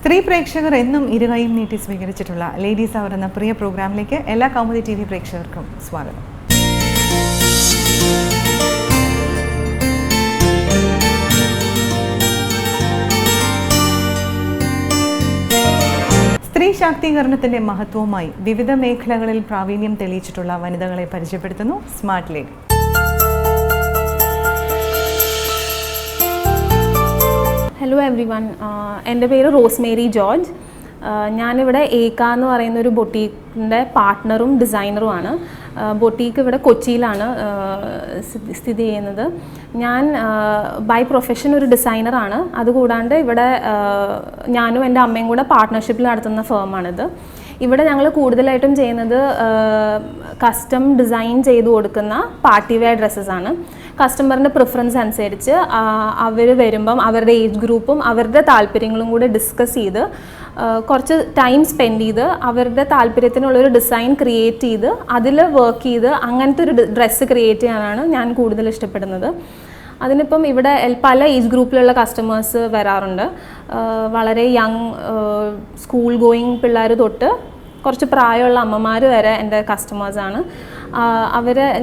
സ്ത്രീ പ്രേക്ഷകർ എന്നും ഇരുകൈയും നീട്ടി സ്വീകരിച്ചിട്ടുള്ള ലേഡീസ് അവർ എന്ന പ്രിയ പ്രോഗ്രാമിലേക്ക് എല്ലാ കൗമുദി TV പ്രേക്ഷകർക്കും സ്വാഗതം. സ്ത്രീ ശാക്തീകരണത്തിന്റെ മഹത്വവുമായി വിവിധ മേഖലകളിൽ പ്രാവീണ്യം തെളിയിച്ചിട്ടുള്ള വനിതകളെ പരിചയപ്പെടുത്തുന്നു smart lady. Hello every one, എൻ്റെ പേര് റോസ്മേരി ജോർജ്. ഞാനിവിടെ ഏക്ക എന്ന് പറയുന്ന ഒരു ബൊട്ടീക്കിൻ്റെ പാർട്ട്ണറും ഡിസൈനറുമാണ്. ബൊട്ടീക്ക് ഇവിടെ കൊച്ചിയിലാണ് സ്ഥിതി ചെയ്യുന്നത്. ഞാൻ ബൈ പ്രൊഫഷൻ ഒരു ഡിസൈനറാണ്. അതുകൂടാണ്ട് ഇവിടെ ഞാനും എൻ്റെ അമ്മയും കൂടെ പാർട്ട്ണർഷിപ്പിൽ നടത്തുന്ന ഫേമാണിത്. ഇവിടെ ഞങ്ങൾ കൂടുതലായിട്ടും ചെയ്യുന്നത് കസ്റ്റം ഡിസൈൻ ചെയ്ത് കൊടുക്കുന്ന പാർട്ടി വെയർ ഡ്രസ്സസാണ്. കസ്റ്റമറിൻ്റെ പ്രിഫറൻസ് അനുസരിച്ച് അവർ വരുമ്പം അവരുടെ ഏജ് ഗ്രൂപ്പും അവരുടെ താല്പര്യങ്ങളും കൂടെ ഡിസ്കസ് ചെയ്ത് കുറച്ച് ടൈം സ്പെൻഡ് ചെയ്ത് അവരുടെ താല്പര്യത്തിനുള്ളൊരു ഡിസൈൻ ക്രിയേറ്റ് ചെയ്ത് അതിൽ വർക്ക് ചെയ്ത് അങ്ങനത്തെ ഒരു ഡ്രസ്സ് ക്രിയേറ്റ് ചെയ്യാനാണ് ഞാൻ കൂടുതൽ ഇഷ്ടപ്പെടുന്നത്. അതിനിപ്പം ഇവിടെ പല ഏജ് ഗ്രൂപ്പിലുള്ള കസ്റ്റമേഴ്സ് വരാറുണ്ട്. വളരെ യങ് സ്കൂൾ ഗോയിങ് പിള്ളേർ തൊട്ട് കുറച്ച് പ്രായമുള്ള അമ്മമാർ വരെ എൻ്റെ കസ്റ്റമേഴ്സാണ്.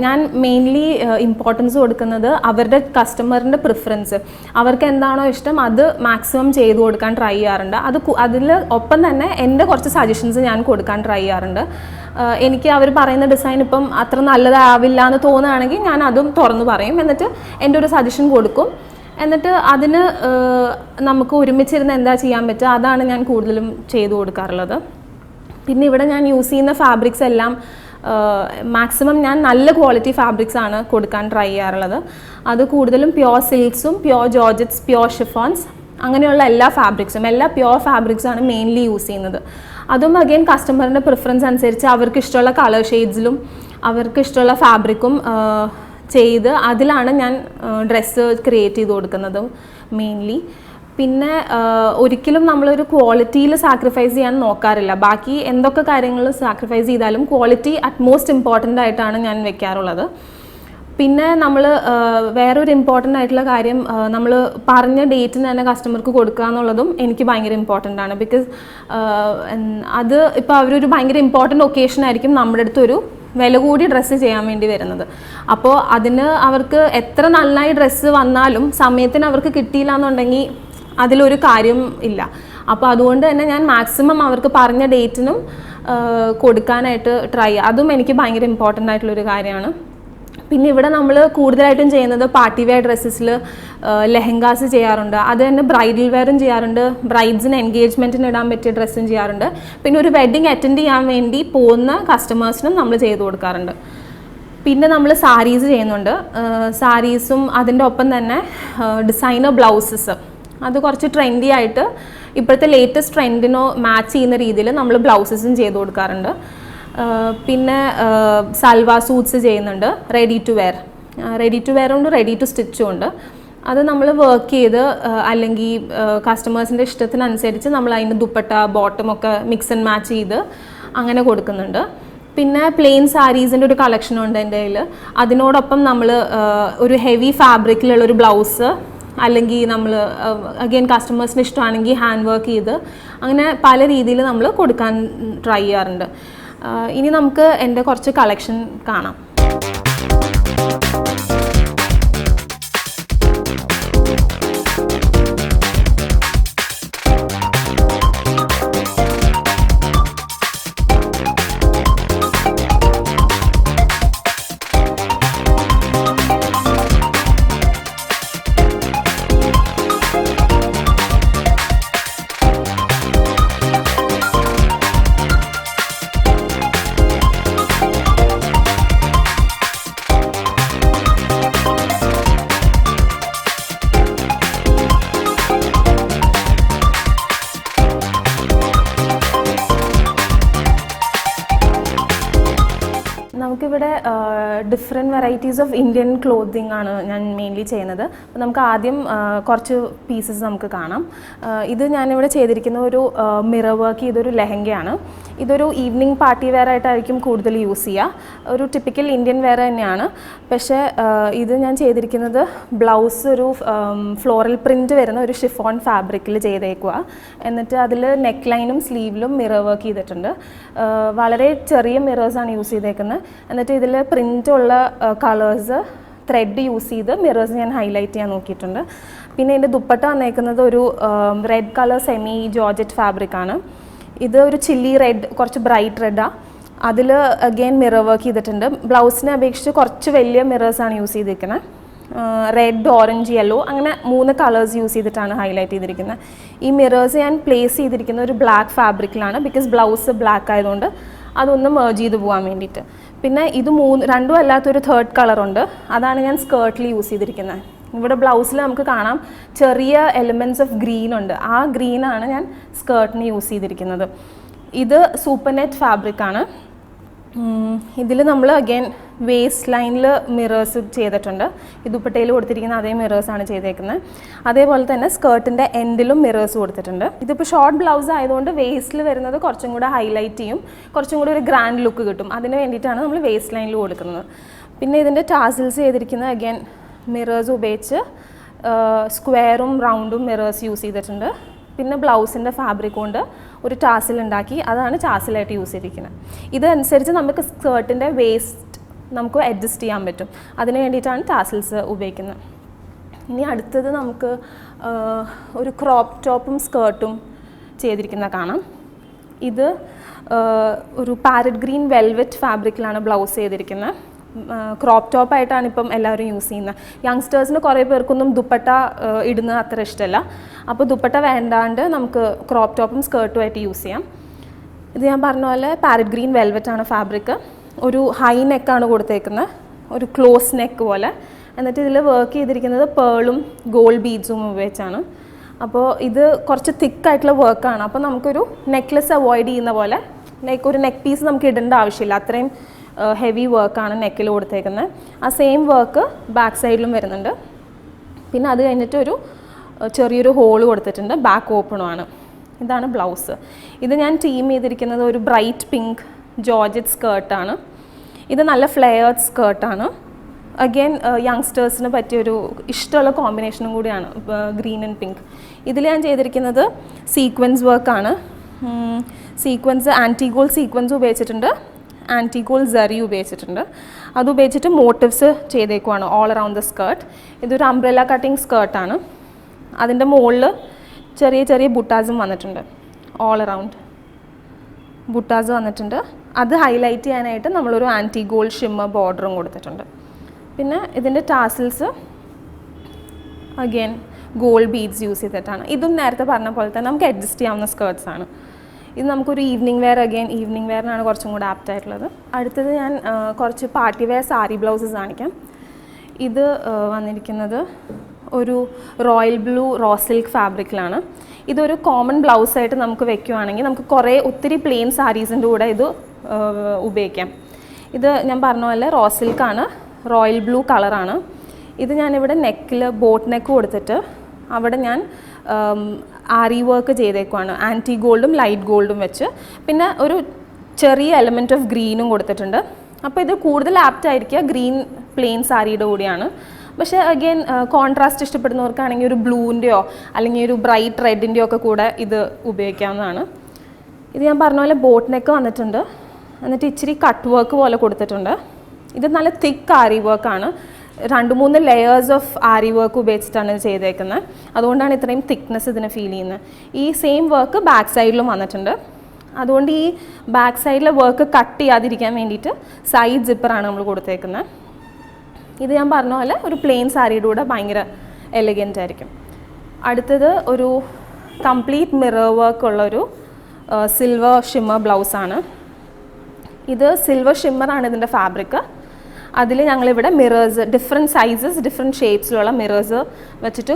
ഞാൻ മെയിൻലി ഇമ്പോർട്ടൻസ് കൊടുക്കുന്നത് അവരുടെ കസ്റ്റമറിൻ്റെ പ്രിഫറൻസ്, അവർക്ക് എന്താണോ ഇഷ്ടം അത് മാക്സിമം ചെയ്തു കൊടുക്കാൻ ട്രൈ ചെയ്യാറുണ്ട്. അതിൽ ഒപ്പം തന്നെ എൻ്റെ കുറച്ച് സജഷൻസ് ഞാൻ കൊടുക്കാൻ ട്രൈ ചെയ്യാറുണ്ട്. എനിക്ക് അവർ പറയുന്ന ഡിസൈൻ ഇപ്പം അത്ര നല്ലതാവില്ല എന്ന് തോന്നുകയാണെങ്കിൽ ഞാൻ അതും തുറന്നു പറയും. എന്നിട്ട് എൻ്റെ ഒരു സജഷൻ കൊടുക്കും. എന്നിട്ട് അതിന് നമുക്ക് ഒരുമിച്ചിരുന്ന് എന്താ ചെയ്യാൻ പറ്റുക അതാണ് ഞാൻ കൂടുതലും ചെയ്തു കൊടുക്കാറുള്ളത്. പിന്നെ ഇവിടെ ഞാൻ യൂസ് ചെയ്യുന്ന ഫാബ്രിക്സ് എല്ലാം മാക്സിമം ഞാൻ നല്ല ക്വാളിറ്റി ഫാബ്രിക്സ് ആണ് കൊടുക്കാൻ ട്രൈ ചെയ്യാറുള്ളത്. അത് കൂടുതലും പ്യോർ സിൽക്സും പ്യോർ ജോർജറ്റ്സ്, പ്യോർ ഷിഫോൺസ് അങ്ങനെയുള്ള എല്ലാ പ്യോർ ഫാബ്രിക്സാണ് മെയിൻലി യൂസ് ചെയ്യുന്നത്. അതും അഗെയിൻ കസ്റ്റമറിൻ്റെ പ്രിഫറൻസ് അനുസരിച്ച് അവർക്ക് ഇഷ്ടമുള്ള കളർ ഷെയ്ഡ്സിലും അവർക്ക് ഇഷ്ടമുള്ള ഫാബ്രിക്കും ചെയ്ത് അതിലാണ് ഞാൻ ഡ്രസ്സ് ക്രിയേറ്റ് ചെയ്ത് കൊടുക്കുന്നത് മെയിൻലി. പിന്നെ ഒരിക്കലും നമ്മളൊരു ക്വാളിറ്റിയിൽ സാക്രിഫൈസ് ചെയ്യാൻ നോക്കാറില്ല. ബാക്കി എന്തൊക്കെ കാര്യങ്ങൾ സാക്രിഫൈസ് ചെയ്താലും ക്വാളിറ്റി അറ്റ്മോസ്റ്റ് ഇമ്പോർട്ടൻ്റ് ആയിട്ടാണ് ഞാൻ വെക്കാറുള്ളത്. പിന്നെ നമ്മൾ വേറൊരു ഇമ്പോർട്ടൻ്റ് ആയിട്ടുള്ള കാര്യം, നമ്മൾ പറഞ്ഞ ഡേറ്റിന് തന്നെ കസ്റ്റമർക്ക് കൊടുക്കുക എന്നുള്ളതും എനിക്ക് ഭയങ്കര ഇമ്പോർട്ടൻ്റ് ആണ്. ബിക്കോസ് അത് ഇപ്പോൾ അവരൊരു ഭയങ്കര ഇമ്പോർട്ടൻ്റ് ഒക്കേഷൻ ആയിരിക്കും നമ്മുടെ അടുത്തൊരു വില കൂടി ഡ്രസ്സ് ചെയ്യാൻ വേണ്ടി വരുന്നത്. അപ്പോൾ അതിന് അവർക്ക് എത്ര നന്നായി ഡ്രസ്സ് വന്നാലും സമയത്തിന് അവർക്ക് കിട്ടിയില്ല എന്നുണ്ടെങ്കിൽ അതിലൊരു കാര്യം ഇല്ല. അപ്പോൾ അതുകൊണ്ട് തന്നെ ഞാൻ മാക്സിമം അവർക്ക് പറഞ്ഞ ഡേറ്റിനും കൊടുക്കാനായിട്ട് ട്രൈ ചെയ്യുക. അതും എനിക്ക് ഭയങ്കര ഇമ്പോർട്ടൻ്റ് ആയിട്ടുള്ളൊരു കാര്യമാണ്. പിന്നെ ഇവിടെ നമ്മൾ കൂടുതലായിട്ടും ചെയ്യുന്നത് പാർട്ടി വെയർ ഡ്രസ്സസിൽ ലെഹങ്കാസ് ചെയ്യാറുണ്ട്. അത് തന്നെ ബ്രൈഡൽ വെയറും ചെയ്യാറുണ്ട്. ബ്രൈഡ്സിന് എൻഗേജ്മെൻറ്റിന് ഇടാൻ പറ്റിയ ഡ്രസ്സും ചെയ്യാറുണ്ട്. പിന്നെ ഒരു വെഡ്ഡിങ് അറ്റൻഡ് ചെയ്യാൻ വേണ്ടി പോകുന്ന കസ്റ്റമേഴ്സിനും നമ്മൾ ചെയ്ത് കൊടുക്കാറുണ്ട്. പിന്നെ നമ്മൾ സാരീസ് ചെയ്യുന്നുണ്ട്. സാരീസും അതിൻ്റെ ഒപ്പം തന്നെ ഡിസൈനർ ബ്ലൗസസ്, അത് കുറച്ച് ട്രെൻഡി ആയിട്ട് ഇപ്പോഴത്തെ ലേറ്റസ്റ്റ് ട്രെൻഡിനോ മാച്ച് ചെയ്യുന്ന രീതിയിൽ നമ്മൾ ബ്ലൗസസും ചെയ്ത് കൊടുക്കാറുണ്ട്. പിന്നെ സൽവാർ സൂട്ട്സ് ചെയ്യുന്നുണ്ട്. റെഡി ടു വെയർ ഉണ്ട്, റെഡി ടു സ്റ്റിച്ചും ഉണ്ട്. അത് നമ്മൾ വർക്ക് ചെയ്ത് അല്ലെങ്കിൽ കസ്റ്റമേഴ്സിൻ്റെ ഇഷ്ടത്തിനനുസരിച്ച് നമ്മൾ അതിൻ്റെ ദുപ്പട്ട ബോട്ടമൊക്കെ മിക്സ് ആൻഡ് മാച്ച് ചെയ്ത് അങ്ങനെ കൊടുക്കുന്നുണ്ട്. പിന്നെ പ്ലെയിൻ സാരീസിൻ്റെ ഒരു കളക്ഷനുണ്ട് എൻ്റെ കയ്യിൽ. അതിനോടൊപ്പം നമ്മൾ ഒരു ഹെവി ഫാബ്രിക്കിലുള്ളൊരു ബ്ലൗസ് അല്ലെങ്കിൽ നമ്മൾ അഗെയിൻ കസ്റ്റമേഴ്സിന് ഇഷ്ടമാണെങ്കിൽ ഹാൻഡ് വർക്ക് ചെയ്ത് അങ്ങനെ പല രീതിയിൽ നമ്മൾ കൊടുക്കാൻ ട്രൈ ചെയ്യാറുണ്ട്. ഇനി നമുക്ക് എൻ്റെ കുറച്ച് കളക്ഷൻ കാണാം. നമുക്കിവിടെ different varieties of Indian clothing ആണ് ഞാൻ മെയിൻലി ചെയ്യുന്നത്. അപ്പോൾ നമുക്ക് ആദ്യം കുറച്ച് പീസസ് നമുക്ക് കാണാം. ഇത് ഞാനിവിടെ ചെയ്തിരിക്കുന്ന ഒരു മിറർ വർക്ക് ചെയ്തൊരു ലെഹങ്കയാണ്. ഇതൊരു ഈവനിങ് പാർട്ടി വെയർ ആയിട്ടായിരിക്കും കൂടുതൽ യൂസ് ചെയ്യുക. ഒരു ടിപ്പിക്കൽ ഇന്ത്യൻ വെയർ തന്നെയാണ്. പക്ഷേ ഇത് ഞാൻ ചെയ്തിരിക്കുന്നത് ബ്ലൗസ് ഒരു ഫ്ലോറൽ പ്രിൻറ്റ് വരുന്ന ഒരു ഷിഫോൺ ഫാബ്രിക്കിൽ ചെയ്തേക്കുക. എന്നിട്ട് അതിൽ നെക്ക് ലൈനും സ്ലീവിലും മിറർ വർക്ക് ചെയ്തിട്ടുണ്ട്. വളരെ ചെറിയ മിറേഴ്സാണ് യൂസ് ചെയ്തേക്കുന്നത്. എന്നിട്ട് ഇതിൽ പ്രിൻ്റുള്ള കളേഴ്സ് ത്രെഡ് യൂസ് ചെയ്ത് മിറേഴ്സ് ഞാൻ ഹൈലൈറ്റ് ചെയ്യാൻ നോക്കിയിട്ടുണ്ട്. പിന്നെ ഇതിൻ്റെ ദുപ്പട്ട വന്നേക്കുന്നത് ഒരു റെഡ് കളർ സെമി ജോർജറ്റ് ഫാബ്രിക്കാണ്. ഇത് ഒരു ചില്ലി റെഡ്, കുറച്ച് ബ്രൈറ്റ് റെഡാണ്. അതിൽ അഗെയിൻ മിറർ വർക്ക് ചെയ്തിട്ടുണ്ട്. ബ്ലൗസിനെ അപേക്ഷിച്ച് കുറച്ച് വലിയ മിറേഴ്സാണ് യൂസ് ചെയ്തിരിക്കുന്നത്. റെഡ്, ഓറഞ്ച്, യെല്ലോ അങ്ങനെ 3 കളേഴ്സ് യൂസ് ചെയ്തിട്ടാണ് ഹൈലൈറ്റ് ചെയ്തിരിക്കുന്നത്. ഈ മിറേഴ്സ് ഞാൻ പ്ലേസ് ചെയ്തിരിക്കുന്ന ഒരു ബ്ലാക്ക് ഫാബ്രിക്കിലാണ്. ബിക്കോസ് ബ്ലൗസ് ബ്ലാക്ക് ആയതുകൊണ്ട് അതൊന്ന് മേർജ് ചെയ്ത് പോകാൻ വേണ്ടിയിട്ട്. പിന്നെ ഇത് രണ്ടും അല്ലാത്തൊരു തേർഡ് കളറുണ്ട്. അതാണ് ഞാൻ സ്കേർട്ടിൽ യൂസ് ചെയ്തിരിക്കുന്നത്. ഇവിടെ ബ്ലൗസിൽ നമുക്ക് കാണാം ചെറിയ എലിമെൻറ്റ്സ് ഓഫ് ഗ്രീൻ ഉണ്ട്. ആ ഗ്രീനാണ് ഞാൻ സ്കേർട്ടിന് യൂസ് ചെയ്തിരിക്കുന്നത്. ഇത് സൂപ്പർ നെറ്റ് ഫാബ്രിക്കാണ്. ഇതിൽ നമ്മൾ അഗെയിൻ വേസ്റ്റ് ലൈനിൽ മിറേഴ്സ് ചെയ്തിട്ടുണ്ട്. ഈ ദുപ്പട്ടയിൽ കൊടുത്തിരിക്കുന്ന അതേ മിറേഴ്സാണ് ചെയ്തേക്കുന്നത്. അതേപോലെ തന്നെ സ്കേർട്ടിൻ്റെ എൻഡിലും മിറേഴ്സ് കൊടുത്തിട്ടുണ്ട്. ഇതിപ്പോൾ ഷോർട്ട് ബ്ലൗസ് ആയതുകൊണ്ട് വേസ്റ്റിൽ വരുന്നത് കുറച്ചും കൂടെ ഹൈലൈറ്റ് ചെയ്യും, കുറച്ചും കൂടി ഒരു ഗ്രാൻഡ് ലുക്ക് കിട്ടും. അതിന് വേണ്ടിയിട്ടാണ് നമ്മൾ വേസ്റ്റ് ലൈനിൽ കൊടുക്കുന്നത്. പിന്നെ ഇതിൻ്റെ ടാസിൽസ് ചെയ്തിരിക്കുന്നത് അഗെയിൻ മിറേഴ്സ് ഉപയോഗിച്ച് സ്ക്വയറും റൗണ്ടും മിറേഴ്സ് യൂസ് ചെയ്തിട്ടുണ്ട്. പിന്നെ ബ്ലൗസിൻ്റെ ഫാബ്രിക് കൊണ്ട് ഒരു ടാസിൽ ഉണ്ടാക്കി, അതാണ് ടാസിലായിട്ട് യൂസ് ചെയ്തിരിക്കുന്നത്. ഇതനുസരിച്ച് നമുക്ക് സ്കേർട്ടിൻ്റെ വേസ്റ്റ് നമുക്ക് അഡ്ജസ്റ്റ് ചെയ്യാൻ പറ്റും. അതിന് വേണ്ടിയിട്ടാണ് ടാസിൽസ് ഉപയോഗിക്കുന്നത്. ഇനി അടുത്തത് നമുക്ക് ഒരു ക്രോപ്പ് ടോപ്പും സ്കേർട്ടും ചെയ്തിരിക്കുന്ന കാണാം. ഇത് ഒരു പാരറ്റ് ഗ്രീൻ വെൽവെറ്റ് ഫാബ്രിക്കിലാണ് ബ്ലൗസ് ചെയ്തിരിക്കുന്നത്. ക്രോപ്പ് ടോപ്പായിട്ടാണ് ഇപ്പം എല്ലാവരും യൂസ് ചെയ്യുന്നത്. യങ്സ്റ്റേഴ്സിന് കുറേ പേർക്കൊന്നും ദുപ്പട്ട ഇടുന്നത് അത്ര ഇഷ്ടമല്ല. അപ്പോൾ ദുപ്പട്ട വേണ്ടാണ്ട് നമുക്ക് ക്രോപ്പ് ടോപ്പും സ്കേർട്ടുമായിട്ട് യൂസ് ചെയ്യാം. ഇത് ഞാൻ പറഞ്ഞ പോലെ പാരറ്റ് ഗ്രീൻ വെൽവെറ്റാണ് ഫാബ്രിക്. ഒരു ഹൈ നെക്കാണ് കൊടുത്തേക്കുന്നത്, ഒരു ക്ലോസ് നെക്ക് പോലെ. എന്നിട്ട് ഇതിൽ വർക്ക് ചെയ്തിരിക്കുന്നത് പേളും ഗോൾഡ് ബീഡ്സും ഉപയോഗിച്ചാണ്. അപ്പോൾ ഇത് കുറച്ച് തിക്കായിട്ടുള്ള വർക്കാണ്. അപ്പോൾ നമുക്കൊരു നെക്ലെസ് അവോയ്ഡ് ചെയ്യുന്ന പോലെ ലൈക്ക് ഒരു നെക്ക് പീസ് നമുക്ക് ഇടേണ്ട ആവശ്യമില്ല. അത്രയും ഹെവി വർക്കാണ് നെക്കിൽ കൊടുത്തേക്കുന്നത്. ആ സെയിം വർക്ക് ബാക്ക് സൈഡിലും വരുന്നുണ്ട്. പിന്നെ അത് കഴിഞ്ഞിട്ട് ഒരു ചെറിയൊരു ഹോള് കൊടുത്തിട്ടുണ്ട്, ബാക്ക് ഓപ്പണുമാണ്. ഇതാണ് ബ്ലൗസ്. ഇത് ഞാൻ ടീം ചെയ്തിരിക്കുന്നത് ഒരു ബ്രൈറ്റ് പിങ്ക് ജോർജറ്റ് സ്കേർട്ടാണ്. ഇത് നല്ല ഫ്ലെയർഡ് സ്കേർട്ടാണ്. അഗെയിൻ യങ്സ്റ്റേഴ്സിന് പറ്റിയൊരു ഇഷ്ടമുള്ള കോമ്പിനേഷനും കൂടിയാണ് ഗ്രീൻ ആൻഡ് പിങ്ക്. ഇതിൽ ഞാൻ ചെയ്തിരിക്കുന്നത് സീക്വൻസ് വർക്കാണ്. സീക്വൻസ് ആൻറ്റിഗോൾഡ് സീക്വൻസ് ഉപയോഗിച്ചിട്ടുണ്ട്, ആൻറ്റിഗോൾഡ് സറി ഉപയോഗിച്ചിട്ടുണ്ട്. അത് ഉപയോഗിച്ചിട്ട് മോട്ടീവ്സ് ചെയ്തേക്കുവാണ് ഓൾ അറൗണ്ട് ദ സ്കേർട്ട്. ഇതൊരു അംബ്രല്ല കട്ടിങ് സ്കേർട്ടാണ്. അതിൻ്റെ മുകളിൽ ചെറിയ ചെറിയ ബുട്ടാസും വന്നിട്ടുണ്ട്. ഓൾ അറൗണ്ട് ബുട്ടാസ് വന്നിട്ടുണ്ട്. അത് ഹൈലൈറ്റ് ചെയ്യാനായിട്ട് നമ്മളൊരു ആൻറ്റിഗോൾഡ് ഷിമ്മർ ബോർഡറും കൊടുത്തിട്ടുണ്ട്. പിന്നെ ഇതിൻ്റെ tassels again gold beads use ചെയ്തിട്ടാണ്. ഇതും നേരത്തെ പറഞ്ഞ പോലെ തന്നെ നമുക്ക് അഡ്ജസ്റ്റ് ചെയ്യാവുന്ന സ്കേർട്ട്സാണ്. ഇത് നമുക്കൊരു ഈവനിങ് വെയർ, അഗെയിൻ ഈവനിങ് വെയറിനാണ് കുറച്ചും കൂടെ ആപ്റ്റായിട്ടുള്ളത്. അടുത്തത് ഞാൻ കുറച്ച് പാർട്ടി വെയർ സാരി ബ്ലൗസസ് കാണിക്കാം. ഇത് വന്നിരിക്കുന്നത് ഒരു റോയൽ ബ്ലൂ റോ സിൽക്ക് ഫാബ്രിക്കിലാണ്. ഇതൊരു കോമൺ ബ്ലൗസായിട്ട് നമുക്ക് വെക്കുകയാണെങ്കിൽ നമുക്ക് ഒത്തിരി പ്ലെയിൻ സാരീസിൻ്റെ കൂടെ ഇത് ഉപയോഗിക്കാം. ഇത് ഞാൻ പറഞ്ഞ പോലെ റോ സിൽക്കാണ്, റോയൽ ബ്ലൂ കളറാണ്. ഇത് ഞാനിവിടെ നെക്കിൽ ബോട്ട് നെക്ക് കൊടുത്തിട്ട് അവിടെ ഞാൻ ആരി വർക്ക് ചെയ്തേക്കുവാണ്, ആൻറ്റി ഗോൾഡും ലൈറ്റ് ഗോൾഡും വെച്ച്. പിന്നെ ഒരു ചെറിയ എലമെൻറ്റ് ഓഫ് ഗ്രീനും കൊടുത്തിട്ടുണ്ട്. അപ്പോൾ ഇത് കൂടുതൽ ആപ്റ്റ് ആയിരിക്കുക ഗ്രീൻ പ്ലെയിൻ സാരിയുടെ കൂടിയാണ്. പക്ഷേ അഗെയിൻ കോൺട്രാസ്റ്റ് ഇഷ്ടപ്പെടുന്നവർക്കാണെങ്കിൽ ഒരു ബ്ലൂവിൻ്റെയോ അല്ലെങ്കിൽ ഒരു ബ്രൈറ്റ് റെഡിൻ്റെയോ ഒക്കെ കൂടെ ഇത് ഉപയോഗിക്കാവുന്നതാണ്. ഇത് ഞാൻ പറഞ്ഞ പോലെ ബോട്ട് നെക്ക് വന്നിട്ടുണ്ട്. എന്നിട്ട് ഇച്ചിരി കട്ട് വർക്ക് പോലെ കൊടുത്തിട്ടുണ്ട്. ഇത് നല്ല തിക്ക് ആരി വർക്കാണ്. 2-3 ലെയേഴ്സ് ഓഫ് ആരി വർക്ക് ഉപയോഗിച്ചിട്ടാണ് ഇത് ചെയ്തേക്കുന്നത്. അതുകൊണ്ടാണ് ഇത്രയും തിക്നെസ് ഇതിന് ഫീൽ ചെയ്യുന്നത്. ഈ സെയിം വർക്ക് ബാക്ക് സൈഡിലും വന്നിട്ടുണ്ട്. അതുകൊണ്ട് ഈ ബാക്ക് സൈഡിലെ വർക്ക് കട്ട് ചെയ്യാതിരിക്കാൻ വേണ്ടിയിട്ട് സൈഡ് സിപ്പറാണ് നമ്മൾ കൊടുത്തേക്കുന്നത്. ഇത് ഞാൻ പറഞ്ഞ പോലെ ഒരു പ്ലെയിൻ സാരിയുടെ കൂടെ ഭയങ്കര എലഗൻ്റ് ആയിരിക്കും. അടുത്തത് ഒരു കംപ്ലീറ്റ് മിറർ വർക്ക് ഉള്ളൊരു സിൽവർ ഷിമ്മർ ബ്ലൗസാണ്. ഇത് സിൽവർ ഷിമ്മറാണ് ഇതിൻ്റെ ഫാബ്രിക്. അതിൽ ഞങ്ങളിവിടെ മിറേഴ്സ് ഡിഫറെൻറ്റ് സൈസസ് ഡിഫറെൻറ്റ് ഷേപ്സിലുള്ള മിറേഴ്സ് വെച്ചിട്ട്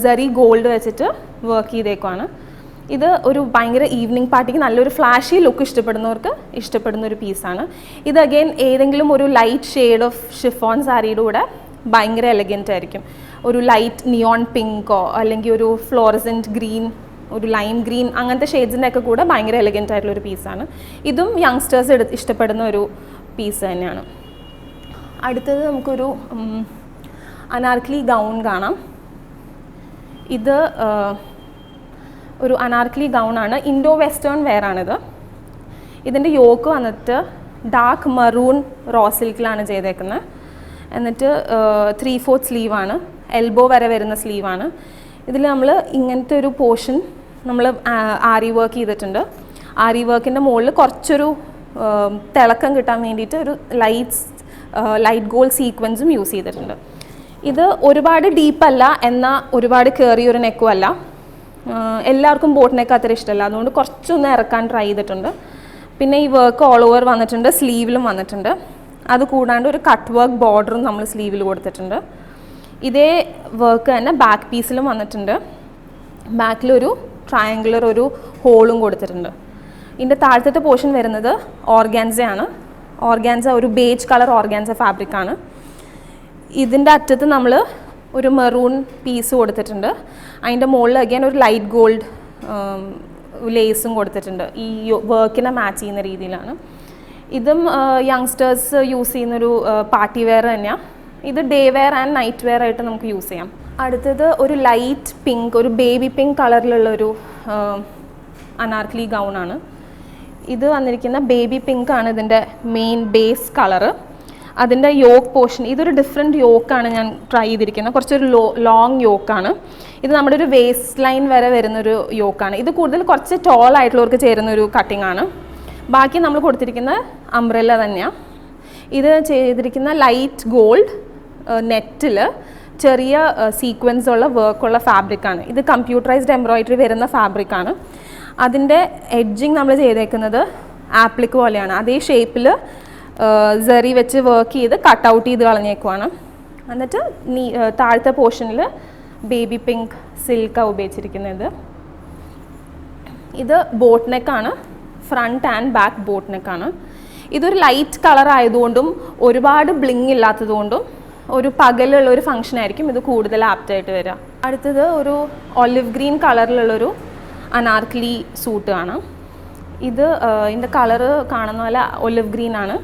സറി ഗോൾഡ് വെച്ചിട്ട് വർക്ക് ചെയ്തേക്കുവാണ്. ഇത് ഒരു ഭയങ്കര ഈവനിങ് പാർട്ടിക്ക് നല്ലൊരു ഫ്ലാഷി ലുക്ക് ഇഷ്ടപ്പെടുന്നവർക്ക് ഇഷ്ടപ്പെടുന്ന ഒരു പീസാണ്. ഇത് അഗെയിൻ ഏതെങ്കിലും ഒരു ലൈറ്റ് ഷെയ്ഡ് ഓഫ് ഷിഫോൺ സാരിയുടെ കൂടെ ഭയങ്കര എലഗൻ്റ് ആയിരിക്കും. ഒരു ലൈറ്റ് നിയോൺ പിങ്കോ അല്ലെങ്കിൽ ഒരു ഫ്ലോറസെൻറ്റ് ഗ്രീൻ, ഒരു ലൈം ഗ്രീൻ, അങ്ങനത്തെ ഷെയ്ഡ്സിൻ്റെ ഒക്കെ കൂടെ ഭയങ്കര എലഗൻ്റ് ആയിട്ടുള്ളൊരു പീസാണ്. ഇതും യങ്സ്റ്റേഴ്സ് ഇഷ്ടപ്പെടുന്ന ഒരു പീസ് തന്നെയാണ്. അടുത്തത് നമുക്കൊരു അനാർക്കലി ഗൗൺ കാണാം. ഇത് ഒരു അനാർക്കലി ഗൗണാണ്, ഇൻഡോ വെസ്റ്റേൺ വെയർ ആണിത്. ഇതിൻ്റെ യോക്ക് വന്നിട്ട് ഡാർക്ക് മറൂൺ റോ സിൽക്കിലാണ് ചെയ്തേക്കുന്നത്. എന്നിട്ട് 3/4 സ്ലീവാണ്, എൽബോ വരെ വരുന്ന സ്ലീവാണ്. ഇതിൽ നമ്മൾ ഇങ്ങനത്തെ ഒരു പോർഷൻ നമ്മൾ ആരി വർക്ക് ചെയ്തിട്ടുണ്ട്. ആരി വർക്കിൻ്റെ മുകളിൽ കുറച്ചൊരു തിളക്കം കിട്ടാൻ വേണ്ടിയിട്ട് ഒരു ലൈറ്റ് ഗോൾഡ് സീക്വൻസും യൂസ് ചെയ്തിട്ടുണ്ട്. ഇത് ഒരുപാട് ഡീപ്പല്ല എന്നാൽ ഒരുപാട് കയറിയൊരു നെക്കും അല്ല. എല്ലാവർക്കും ബോട്ട് നെക്ക് അത്ര ഇഷ്ടമല്ല, അതുകൊണ്ട് കുറച്ചൊന്ന് ഇറക്കാൻ ട്രൈ ചെയ്തിട്ടുണ്ട്. പിന്നെ ഈ വർക്ക് ഓൾ ഓവർ വന്നിട്ടുണ്ട്, സ്ലീവിലും വന്നിട്ടുണ്ട്. അത് കൂടാണ്ട് ഒരു കട്ട് വർക്ക് ബോർഡറും നമ്മൾ സ്ലീവിൽ കൊടുത്തിട്ടുണ്ട്. ഇതേ വർക്ക് തന്നെ ബാക്ക് പീസിലും വന്നിട്ടുണ്ട്. ബാക്കിലൊരു ട്രയാങ്കുലർ ഒരു ഹോളും കൊടുത്തിട്ടുണ്ട്. ഇതിൻ്റെ താഴത്തെ പോർഷൻ വരുന്നത് ഓർഗാൻസയാണ്. ഓർഗാൻസ ഒരു ബേജ് കളർ ഓർഗാൻസ ഫാബ്രിക്കാണ്. ഇതിൻ്റെ അറ്റത്ത് നമ്മൾ ഒരു മെറൂൺ പീസ് കൊടുത്തിട്ടുണ്ട്. അതിൻ്റെ മുകളിൽ അഗൈൻ ഒരു ലൈറ്റ് ഗോൾഡ് ലേസും കൊടുത്തിട്ടുണ്ട്. ഈ വർക്കിനെ മാച്ച് ചെയ്യുന്ന രീതിയിലാണ്. ഇതും യങ്സ്റ്റേഴ്സ് യൂസ് ചെയ്യുന്നൊരു പാർട്ടി വെയർ തന്നെയാണ്. ഇത് day wear and night wear ആയിട്ട് നമുക്ക് യൂസ് ചെയ്യാം. അടുത്തത് ഒരു ലൈറ്റ് പിങ്ക്, ഒരു ബേബി പിങ്ക് കളറിലുള്ളൊരു അനാർക്കലി ഗൗണാണ്. ഇത് വന്നിരിക്കുന്ന ബേബി പിങ്ക് ആണ് ഇതിൻ്റെ മെയിൻ ബേസ് കളറ്. അതിൻ്റെ യോക്ക് പോർഷൻ ഇതൊരു ഡിഫറെൻറ്റ് യോക്കാണ് ഞാൻ ട്രൈ ചെയ്തിരിക്കുന്നത്. കുറച്ചൊരു ലോങ് യോക്കാണ്. ഇത് നമ്മുടെ ഒരു വേസ്റ്റ് ലൈൻ വരെ വരുന്നൊരു യോക്കാണ്. ഇത് കൂടുതൽ കുറച്ച് ടോൾ ആയിട്ടുള്ളവർക്ക് ചേരുന്നൊരു കട്ടിംഗ് ആണ്. ബാക്കി നമ്മൾ കൊടുത്തിരിക്കുന്ന അംബ്രല്ല തന്നെയാണ്. ഇത് ചെയ്തിരിക്കുന്ന ലൈറ്റ് ഗോൾഡ് നെറ്റിൽ ചെറിയ സീക്വൻസ് ഉള്ള വർക്കുള്ള ഫാബ്രിക്കാണ്. ഇത് കമ്പ്യൂട്ടറൈസ്ഡ് എംബ്രോയിഡറി വരുന്ന ഫാബ്രിക്കാണ്. അതിൻ്റെ എഡ്ജിങ് നമ്മൾ ചെയ്തേക്കുന്നത് ആപ്ലിക് പോലെയാണ്. അതേ ഷേപ്പിൽ സെറി വെച്ച് വർക്ക് ചെയ്ത് കട്ട് ഔട്ട് ചെയ്ത് കളഞ്ഞേക്കുവാണ്. എന്നിട്ട് താഴത്തെ പോർഷനിൽ ബേബി പിങ്ക് സിൽക്കാണ് ഉപയോഗിച്ചിരിക്കുന്നത്. ഇത് ബോട്ട് നെക്കാണ്, ഫ്രണ്ട് ആൻഡ് ബാക്ക് ബോട്ട് നെക്കാണ്. ഇതൊരു ലൈറ്റ് കളർ ആയതുകൊണ്ടും ഒരുപാട് ബ്ലിങ് ഇല്ലാത്തതുകൊണ്ടും ഒരു പകലുള്ള ഒരു ഫംഗ്ഷൻ ആയിരിക്കും ഇത് കൂടുതൽ ആപ്റ്റായിട്ട് വരിക. അടുത്തത് ഒരു ഒലിവ് ഗ്രീൻ കളറിലുള്ളൊരു അനാർക്കലി സൂട്ട് കാണാം. ഇത് ഇതിൻ്റെ കളറ് കാണുന്ന പോലെ ഒലിവ് ഗ്രീൻ ആണ്.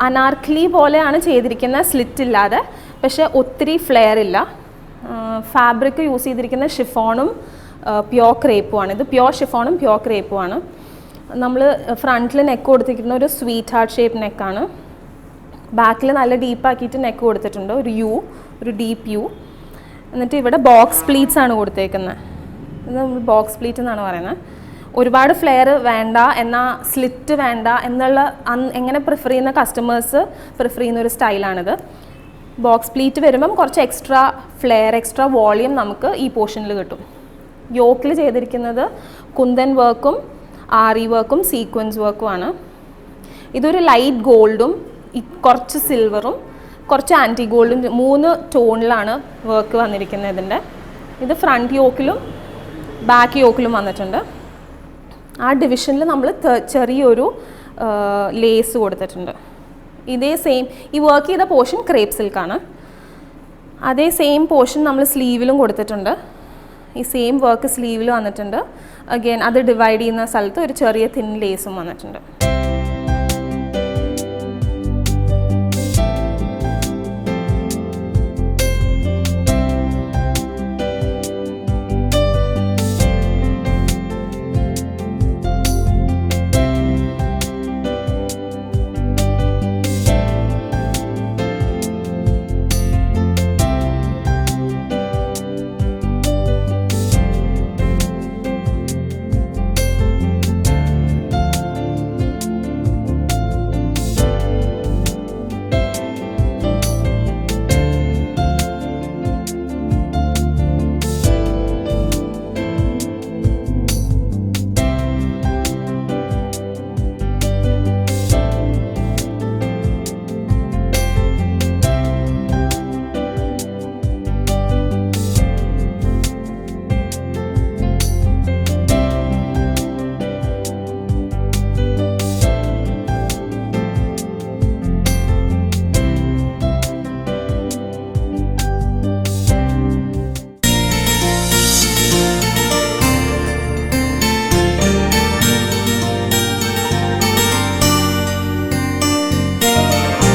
അനാർക്കലി പോലെയാണ് ചെയ്തിരിക്കുന്ന, സ്ലിറ്റ് ഇല്ലാതെ, പക്ഷേ ഒത്തിരി ഫ്ലെയർ ഇല്ല. ഫാബ്രിക് യൂസ് ചെയ്തിരിക്കുന്ന ഷിഫോണും പ്യോർ ക്രേപ്പുമാണ്. ഇത് പ്യോർ ഷിഫോണും പ്യോർ ക്രേപ്പുമാണ്. നമ്മൾ ഫ്രണ്ടിൽ നെക്ക് കൊടുത്തിരിക്കുന്ന ഒരു സ്വീറ്റ് ഹാർട്ട് ഷേപ്പ് നെക്കാണ്. ബാക്കിൽ നല്ല ഡീപ്പാക്കിയിട്ട് നെക്ക് കൊടുത്തിട്ടുണ്ട്, ഒരു ഡീപ്പ് യു. എന്നിട്ട് ഇവിടെ ബോക്സ് പ്ലീറ്റ്സ് ആണ് കൊടുത്തേക്കുന്നത്. ഇത് നമ്മൾ ബോക്സ് പ്ലീറ്റ് എന്നാണ് പറയുന്നത്. ഒരുപാട് ഫ്ലെയർ വേണ്ട എന്നാൽ സ്ലിറ്റ് വേണ്ട എന്നുള്ള എങ്ങനെ പ്രിഫർ ചെയ്യുന്ന കസ്റ്റമേഴ്സ് പ്രിഫർ ചെയ്യുന്ന ഒരു സ്റ്റൈലാണിത്. ബോക്സ് പ്ലീറ്റ് വരുമ്പം കുറച്ച് എക്സ്ട്രാ ഫ്ലെയർ, എക്സ്ട്രാ വോളിയം നമുക്ക് ഈ പോർഷനിൽ കിട്ടും. യോക്കിൽ ചെയ്തിരിക്കുന്നത് കുന്തൻ വർക്കും ആറി വർക്കും സീക്വൻസ് വർക്കുമാണ്. ഇതൊരു ലൈറ്റ് ഗോൾഡും കുറച്ച് സിൽവറും കുറച്ച് ആൻറ്റി ഗോൾഡും 3 ടോണിലാണ് വർക്ക് വന്നിരിക്കുന്നത് ഇതിൻ്റെ. ഇത് ഫ്രണ്ട് യോക്കിലും ബാക്ക് യോക്കിലും വന്നിട്ടുണ്ട്. ആ ഡിവിഷനിൽ നമ്മൾ ചെറിയൊരു ലേസ് കൊടുത്തിട്ടുണ്ട്. ഇതേ സെയിം ഈ വർക്ക് ചെയ്ത പോർഷൻ ക്രേപ്പ് സിൽക്കാണ്. അതേ സെയിം പോർഷൻ നമ്മൾ സ്ലീവിലും കൊടുത്തിട്ടുണ്ട്. ഈ സെയിം വർക്ക് സ്ലീവിൽ വന്നിട്ടുണ്ട്. അഗെയിൻ അത് ഡിവൈഡ് ചെയ്യുന്ന സ്ഥലത്ത് ഒരു ചെറിയ തിൻ ലേസും വന്നിട്ടുണ്ട്.